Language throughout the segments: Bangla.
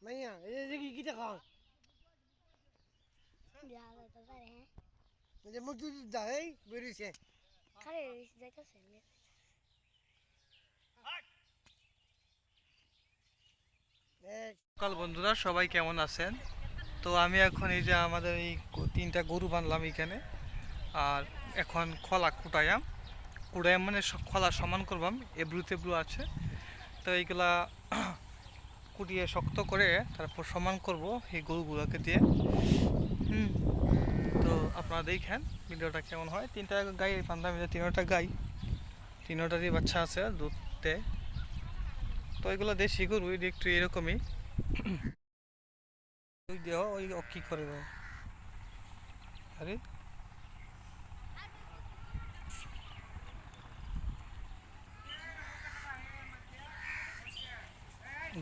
মাইয়া এই যে কি দেখাও যারা দাদা রে মানে মুখ দুধ দাই বেরিয়েছে খারে যাইতাছে সকাল বন্ধুরা, সবাই কেমন আছেন? তো আমি এখন এই যে আমাদের এই তিনটা গরু বাঁধলাম এখানে। আর এখন খোলা কুটায়াম মানে খোলা সমান করবাম, এবড়ু তেবড়ু আছে। তো এইগুলা কুটিয়ে শক্ত করে তারপর সমান করব এই গরুগুলোকে দিয়ে। তো আপনারা দেখেন ভিডিওটা কেমন হয়। তিনটা গাই বাঁধলাম, তিনটা গাই, তিনটারই বাচ্চা আছে, দুধ দেয়। তো এগুলো দেশি গরু, একটু এরকমই। ওই দেহ ওই কি করে দেয়, আরে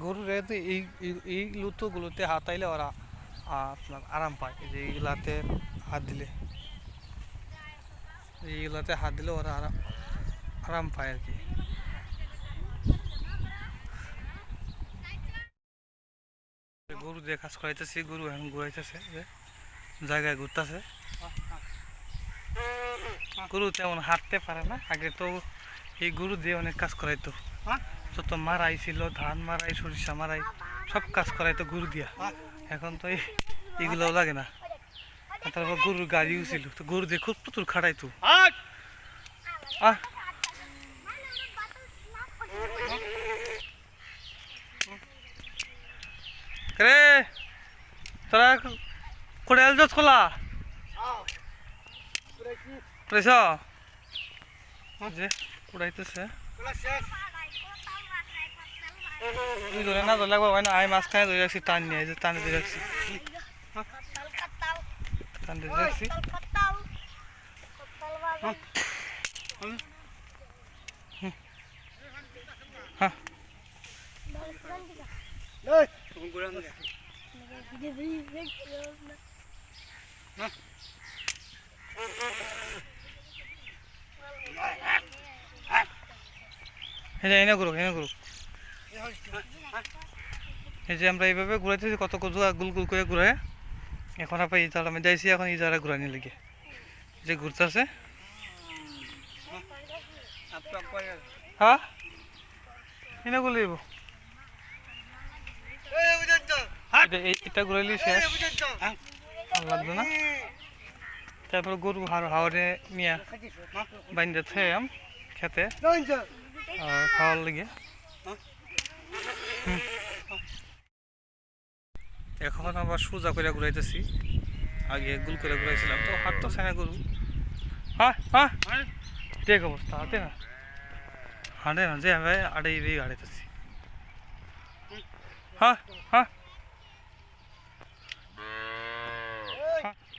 গরুর তো এই লুতোগুলোতে হাতাইলে ওরা আপনার আরাম পায়। যে এইগুলাতে হাত দিলে, এইগুলাতে হাত দিলে ওরা আরাম পায় আর কি। গরু দিয়ে কাজ করাইতেছি, গরু এখন ঘুরাইতেছে, জায়গায় ঘুরতেছে। গরু তেমন হাঁটতে পারে না, আগে তো এই গরু দিয়ে অনেক কাজ করাইতো। যত মারাই ছিল, ধান মারাই, সরিষা মারাই, সব কাজ করাইতো গরু দিয়া। এখন তো এইগুলোও লাগে না। তারপর গরুর গাড়িও ছিল, তো গরু দিয়ে খুব প্রচুর খাটাইতো। রে তোরা কোড়ে এলজস খোলা যে কুড়াইতেছে। তুই ধরে না ধরে লাগবো হয় না, আমি মাঝখানে ধরে রাখছি, টান নিয়ে যে টানে ধরে রাখছি, টান ধরে রাখছি। হ্যাঁ এনে করুক, এনে করুক। এই যে আমরা এইভাবে ঘুরাইতেছি, কত গুল গুল করে ঘুরাই। এখন আপনার এই জায়গা আমি যাইছি, এখন এই জায়গা ঘুরানি লেগে যে ঘুরতেছে। হ্যাঁ এনে গুলো এটা ঘুরাইলি শেষ, লাগবে না। তারপর গরু হাওড়ে নিয়ে বাইন্দে থাম খেতে খাওয়ার লেগে। এখন আবার সোজা করে ঘুরাইতেছি, আগে গুল করে ঘুরাইছিলাম তো হাঁটতেছে না গরু। হ্যাঁ হ্যাঁ ঠিক অবস্থা, হাঁটে না, হাঁটে না, যে আমি আড়াই হাঁটাইতেছি। হ্যাঁ হ্যাঁ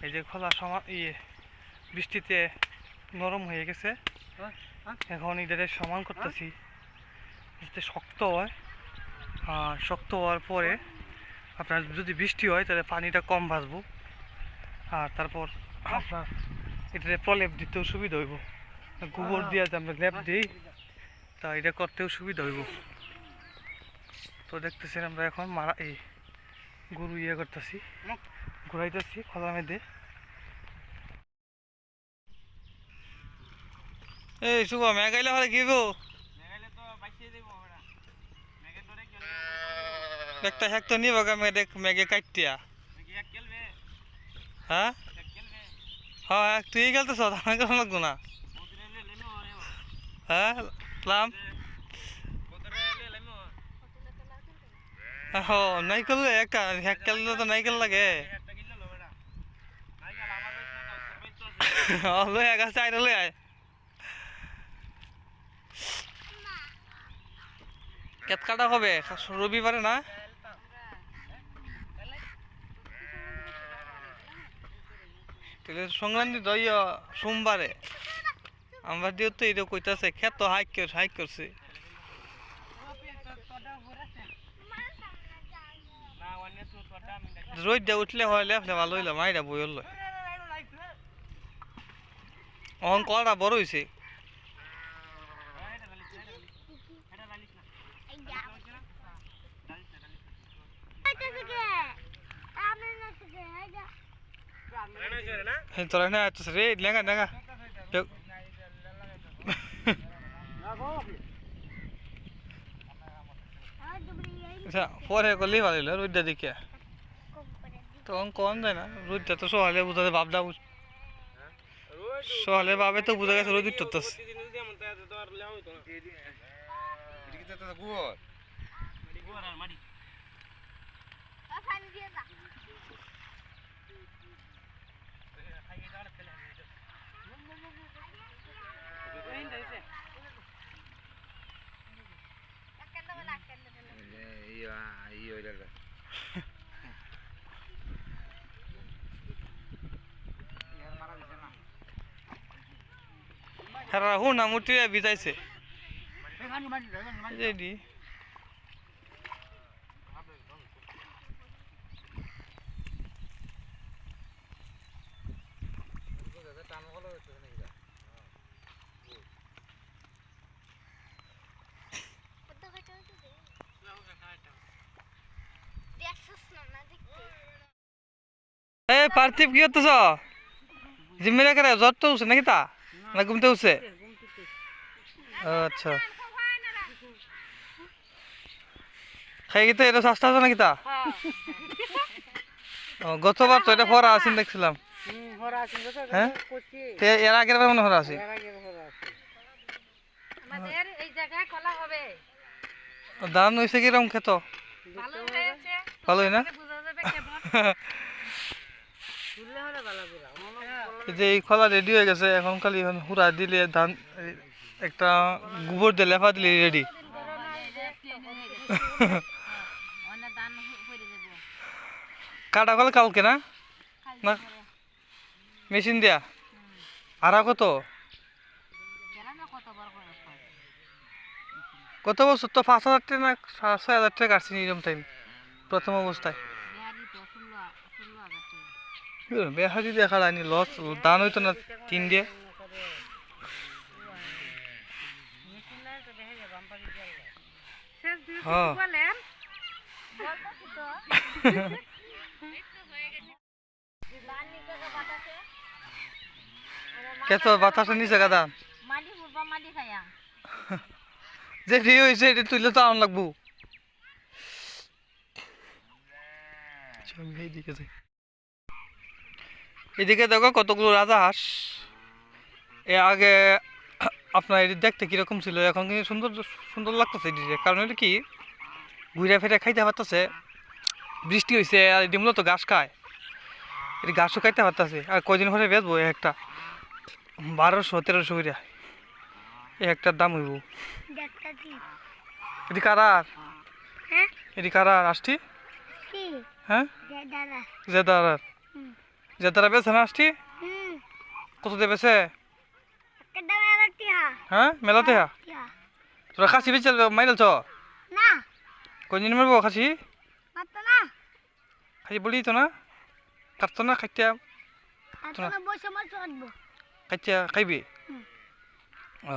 এই যে খোলা বৃষ্টিতে নরম হয়ে গেছে, এখন এটাকে সমান করতেছি যাতে শক্ত হয়। আর শক্ত হওয়ার পরে আপনার যদি বৃষ্টি হয় তাহলে পানিটা কম ভাসবো, আর তারপর আপনার এটাতে প্রলেপ দিতেও সুবিধা হইব। গোবর দিয়ে যে আমরা লেপ দিই, তা এটা করতেও সুবিধা হইব। তো দেখতেছেন আমরা এখন এই গরু করতেছি, ঘুরাইতেছি খোলা মেঘে। এই শুভ মেঘ আইলে হলে কি একটা হেক তো নিব মেঘে কাটিয়া। হ্যাঁ হ্যাঁ তুই গেলতেছ, আমি কেমন লাগবো না। হ্যাঁ প্লাম নাই করলে একটা হেক খেললে তো নাইকেল লাগে। লই আয় গাছ আয়, লই আয়। কেত কাটা হবে রবিবারে না? সংক্রান্তি দই সোমবারে আমরা দিয়ে তো এটা কইতাছে খেত হাইক করছে। রোদ দিয়ে উঠলে হয় লেফলে ভালো হইলো, মাইরা বই হল অহন কলটা বড় হয়েছে। যাইতাছে কে আপনি না থেকে এই যা এই তোরা না তো রে লেঙ্গা লেঙ্গা আর দুবড়ি এই আচ্ছা পরে করলে ভালো হলো রোদটা দেখে কম করে দি তখন কম যায় না রোদটা তো সকালে বুঝাতে ভাবটা সকালে ভাবে তো বুঝা গেছে রোদ উঠতেছে পানি দিয়ে যা হ্যাঁ হুন না মূর্তি ভিজাইছে রেডি কত কত দে দেখছস না দেখতে এ পার্থিব কি করতেছ জিম্মেদার করে জ্বর তো উঠছে নাকি তা না ঘুমতে উঠছে আচ্ছা খাই গিয়ে এটা সস্তা আছে নাকি তা গতবার তো এটা ফরা আছেন দেখছিলাম হ্যাঁ এর আগের বার মনে ফরা আছে আমাদের এই জায়গায় কলা হবে দাম হয়েছে কিরকম খেত ভালো হয়েছে ভালোই না বোঝা যাবে কেমন তুললে হলে ভালো করে এই যে এই খোলা রেডি হয়ে গেছে এখন খালি এখন হুড়া দিলে ধান একটা গোবর দিয়ে লেফা দিলে রেডি অনেক দান হয়ে যাব কাটা কল কালকে না না মেশিন দিয়া আর কত গেলাম না কত বড় করে কত বছর তো 5,000 টাকা না 6,000 টাকা কাটছি এরকম টাইম প্রথম অবস্থায় বিহারি তো 16,000 টাকা বেহারি দেখা যায়নি লস দান হইতো না 3 দিয়ে শেষ দিন হ্যাঁ বলেন বলতাছি তো বানি করে বাতাসে কত বাতাসে নিচে গাদা মাটি ফুরবা মাটি খায়া যে রি হইছে এটা তুইলে তো আন লাগবো চল এইদিকে যাই এদিকে দেখো কতগুলো রাজা হাঁস এ আগে আপনার এটি দেখতে কিরকম ছিল এখন কিন্তু সুন্দর সুন্দর লাগতেছে এদিকে কারণ এটা কি ঘুরে ফিরে খাইতে পারতেছে বৃষ্টি হয়েছে আর এটি মূলত ঘাস খায় এটি ঘাসও খাইতে পারতেছে আর কয়দিন পরে বেচবো একটা 1200-1300 করে একটার দাম হইব দেখতাছি এটি কারার হ্যাঁ এটি কারার আসছি কি হ্যাঁ দে দাদা জেদারার জেদারা বেছে না আসছি হুম কত দিয়ে বেছে একটা দামে রাখতি হ্যাঁ মেলাতে হ্যাঁ হ্যাঁ তোরা খাসি বেচে মাইলছ না কয়দিন মারবো খাসি মাত্র না খাসি বলি তো না কাটতো না খাইতে আর তো বসে মাছ কাটবো খাইতে খাইবি হুম। ও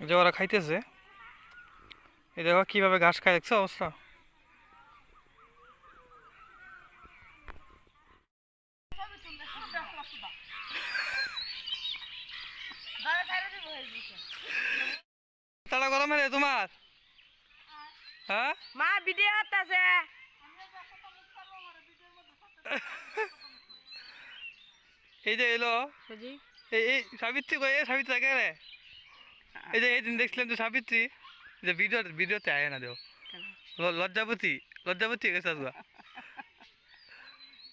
যে ওরা খাইতেছে এই দেখো কিভাবে ঘাস খায় দেখছো অবস্থা তাড়া গরম রে তোমার হ্যাঁ মা ভিডিও আছে এই যে এলো এই সাবিত্রী কই সাবিত্রী আগে রে এই যে এই দিন দেখছিলাম তো সাবিত্রী যে ভিডিওতে আয় না দেও লজ্জাপতি লজ্জাপতি হয়ে গেছে আজকে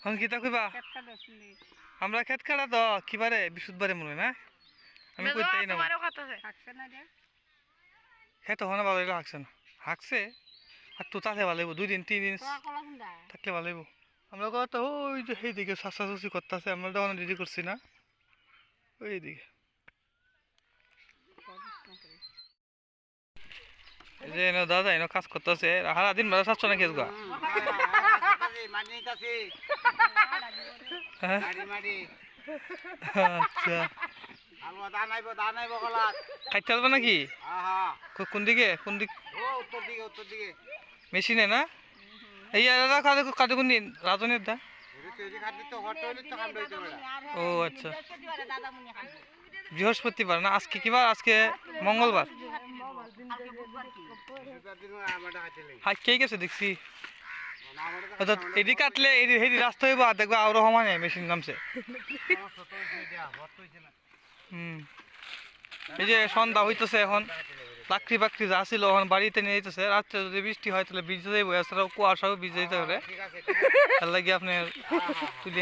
হন কিতা কইবা আমরা খেত কাটা তো কিবারে বিশুদ্ধবারে মনে হয় না আমি কইতেই না খেত হনে ভালো এটা হাঁকছে না হাঁকছে আর তো তাতে ভালো হইব 2 দিন 3 দিন থাকলে ভালো হইব আমরা কথা ওই যে সেই দিকে শাসাশুসি করতেছে আমরা তো অনেক রেডি করছি না ওই দিকে এই যে এনে দাদা এনে কাজ করতেছে সারা দিন বেলা সাতশো নাকি আজগা আচ্ছা ধান আইব কলা খাইতে পারবে নাকি আহা কোন দিকে কোন দিক ও উত্তর দিকে মেশিনে না এই দাদা কাদে কাদে কোন দিন রাজনের দা তৈরি খাদ্য তো হট হইলে তো কাম হইতে পারে ও আচ্ছা বৃহস্পতিবার না আজকে কি বার আজকে মঙ্গলবার দিন আমাটা খাইতে হাই কে গেছে দেখছি আচ্ছা এদি কাটলে এদি হেদি রাস্তা হইব আর দেখবা আরো সমান মেশিন নামছে এই যে সন্ধ্যা হইতেছে এখন লাকড়ি বাকড়ি যা ছিল এখন বাড়িতে নিয়ে যেতেছে রাত্রে যদি বৃষ্টি হয় তাহলে ভিজে যাইব এছাড়াও কুয়াশাও ভিজে যেতে পারে ঠিক আছে তার লাগে আপনি তুলে